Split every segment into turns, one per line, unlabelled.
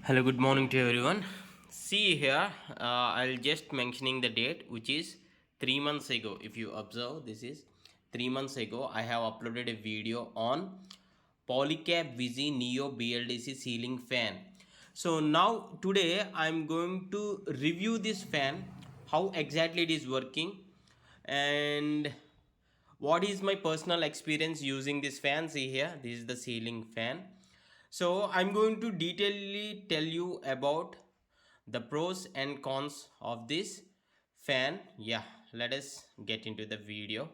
Hello, good morning to everyone. See here, I'll just mentioning the date, which is 3 months ago. If you observe, this is 3 months ago. I have uploaded a video on Polycab Wizzy Neo BLDC ceiling fan. So now today I'm going to review this fan, how exactly it is working, and what is my personal experience using this fan. See here, this is the ceiling fan. So I'm going to detailedly tell you about the pros and cons of this fan. Yeah, let us get into the video.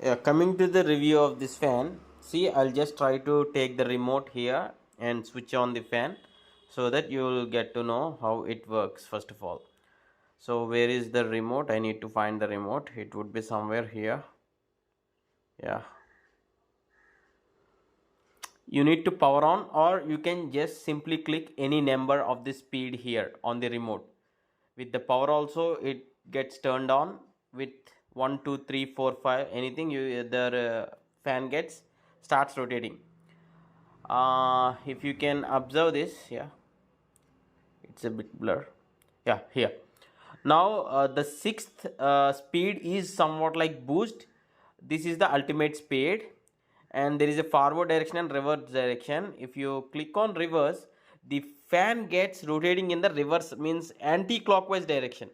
Yeah, coming to the review of this fan, see, I'll just try to take the remote here and switch on the fan so that you will get to know how it works first of all. So where is the remote? I need to find the remote. It would be somewhere here. Yeah, you need to power on, or you can just simply click any number of the speed here on the remote. With the power also it gets turned on with 1 2 3 4 5 anything. The fan gets starts rotating. If you can observe this, yeah, it's a bit blur. Yeah, here now the sixth speed is somewhat like boost. This is the ultimate speed, and there is a forward direction and reverse direction. If you click on reverse, the fan gets rotating in the reverse, means anti-clockwise direction.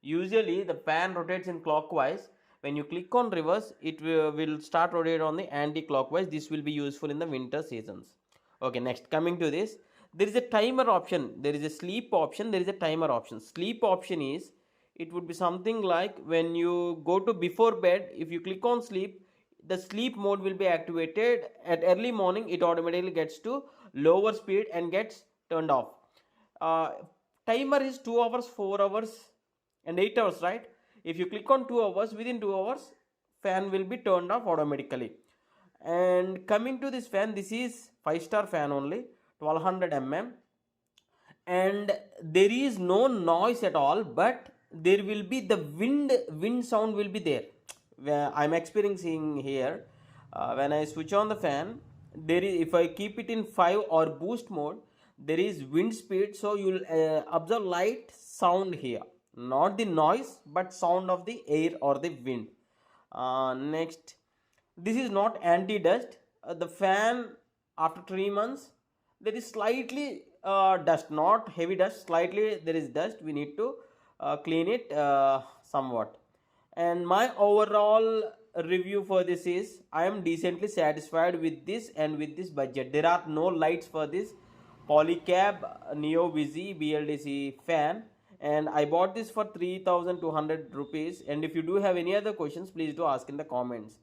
Usually the fan rotates in clockwise. When you click on reverse, it will start rotate on the anti-clockwise. This will be useful in the winter seasons. Okay, next, coming to this, there is a timer option, there is a sleep option, there is a timer option. Sleep option is, it would be something like when you go to before bed, if you click on sleep, the sleep mode will be activated. At early morning it automatically gets to lower speed and gets turned off. uh, Timer is 2 hours, 4 hours and 8 hours, right? If you click on 2 hours, within 2 hours fan will be turned off automatically. And coming to this fan, this is 5-star fan only, 1200 mm, and there is no noise at all, but there will be the wind sound will be there. Where I'm experiencing here, when I switch on the fan, there is, if I keep it in 5 or boost mode, there is wind speed, so you'll observe light sound here, not the noise but sound of the air or the wind. Next, this is not anti-dust. The fan, after 3 months, there is slightly dust, not heavy dust, slightly there is dust. We need to clean it somewhat. And my overall review for this is, I am decently satisfied with this and with this budget. There are no lights for this Polycab Neo Wizzy BLDC fan, and I bought this for 3200 rupees. And if you do have any other questions, please do ask in the comments.